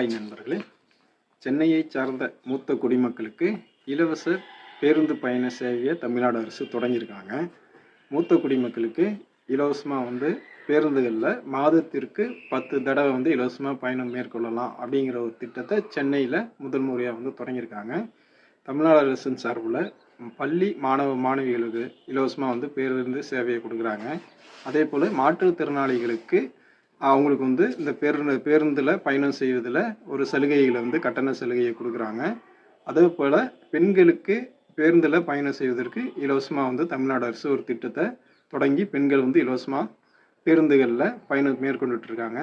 Hi நண்பர்களே, சென்னையை சார்ந்த மூத்த குடிமக்களுக்கு இலவச பேருந்து பயண சேவையை தமிழ்நாடு அரசு தொடங்கியிருக்காங்க. மூத்த குடிமக்களுக்கு இலவசமாக பேருந்துகளில் மாதத்திற்கு 10 தடவை இலவசமாக பயணம் மேற்கொள்ளலாம் அப்படிங்கிற ஒரு திட்டத்தை சென்னையில் முதல் முறையாக தொடங்கியிருக்காங்க. தமிழ்நாடு அரசின் சார்பில் பள்ளி மாணவ மாணவிகளுக்கு இலவசமாக பேருந்து சேவையை கொடுக்குறாங்க. அதே போல் மாற்றுத்திறனாளிகளுக்கு அவங்களுக்கு இந்த பேருந்தில் பயணம் செய்வதில் ஒரு சலுகைகளை கட்டண சலுகையை கொடுக்குறாங்க. அதே போல் பெண்களுக்கு பேருந்தில் பயணம் செய்வதற்கு இலவசமாக தமிழ்நாடு அரசு ஒரு திட்டத்தை தொடங்கி பெண்கள் இலவசமாக பேருந்துகளில் பயணம் மேற்கொண்டுட்ருக்காங்க.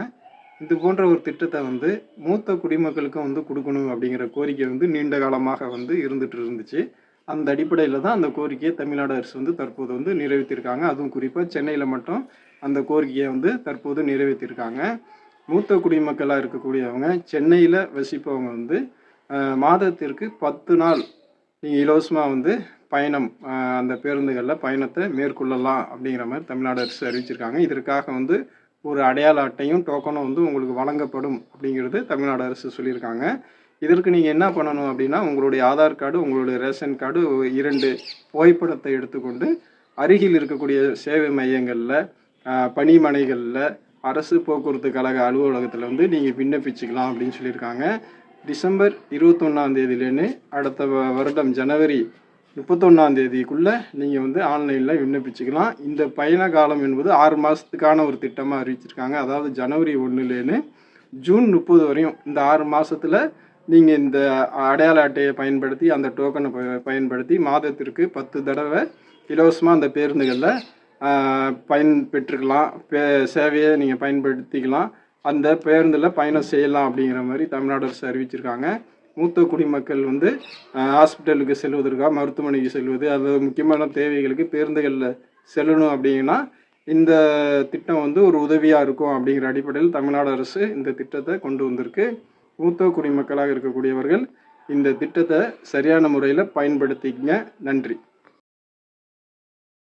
இது போன்ற ஒரு திட்டத்தை மூத்த குடிமக்களுக்கும் கொடுக்கணும் அப்படிங்கிற கோரிக்கை நீண்ட காலமாக இருந்துட்டு இருந்துச்சு. அந்த அடிப்படையில் தான் அந்த கோரிக்கையை தமிழ்நாடு அரசு தற்போது நிறைவேற்றியிருக்காங்க. அதுவும் குறிப்பாக சென்னையில் மட்டும் அந்த கோரிக்கையை தற்போது நிறைவேற்றியிருக்காங்க. மூத்த குடிமக்களாக இருக்கக்கூடியவங்க சென்னையில் வசிப்பவங்க மாதத்திற்கு 10 நாள் நீங்கள் இலவசமாக பயணம் அந்த பேருந்துகளில் பயணத்தை மேற்கொள்ளலாம் அப்படிங்கிற மாதிரி தமிழ்நாடு அரசு அறிவிச்சிருக்காங்க. இதற்காக ஒரு அடையாள அட்டையும் டோக்கனும் உங்களுக்கு வழங்கப்படும் அப்படிங்கிறது தமிழ்நாடு அரசு சொல்லியிருக்காங்க. இதற்கு நீங்கள் என்ன பண்ணணும் அப்படின்னா, உங்களுடைய ஆதார் கார்டு, உங்களுடைய ரேஷன் கார்டு 2 புகைப்படத்தை எடுத்துக்கொண்டு அருகில் இருக்கக்கூடிய சேவை மையங்களில், பணிமனைகளில், அரசு போக்குவரத்து கழக அலுவலகத்தில் நீங்கள் விண்ணப்பிச்சுக்கலாம் அப்படின்னு சொல்லியிருக்காங்க. டிசம்பர் 21ஆம் தேதியிலேருந்து அடுத்த வருடம் ஜனவரி 31ஆம் தேதிக்குள்ளே நீங்கள் ஆன்லைனில் விண்ணப்பிச்சுக்கலாம். இந்த பயண காலம் என்பது 6 மாதத்துக்கான ஒரு திட்டமாக அறிவிச்சிருக்காங்க. அதாவது ஜனவரி 1லேருந்து ஜூன் 30 வரையும் இந்த 6 மாதத்தில் நீங்கள் இந்த அடையாள அட்டையை பயன்படுத்தி, அந்த டோக்கனை பயன்படுத்தி மாதத்திற்கு 10 தடவை இலவசமாக அந்த பேருந்துகளில் பெற்றுக்கலாம். சேவையை நீங்கள் பயன்படுத்திக்கலாம். அந்த பேருந்தில் பயணம் செய்யலாம் அப்படிங்கிற மாதிரி தமிழ்நாடு அரசு அறிவிச்சிருக்காங்க. மூத்த குடிமக்கள் ஹாஸ்பிட்டலுக்கு செல்வதற்காக, மருத்துவமனைக்கு செல்வது, அது முக்கியமான தேவைகளுக்கு பேருந்துகளில் செல்லணும் அப்படின்னா இந்த திட்டம் ஒரு உதவியாக இருக்கும் அப்படிங்கிற அடிப்படையில் தமிழ்நாடு அரசு இந்த திட்டத்தை கொண்டு வந்திருக்கு. மூத்த குடிமக்களாக இருக்கக்கூடியவர்கள் இந்த திட்டத்தை சரியான முறையில் பயன்படுத்திக்கங்க. நன்றி.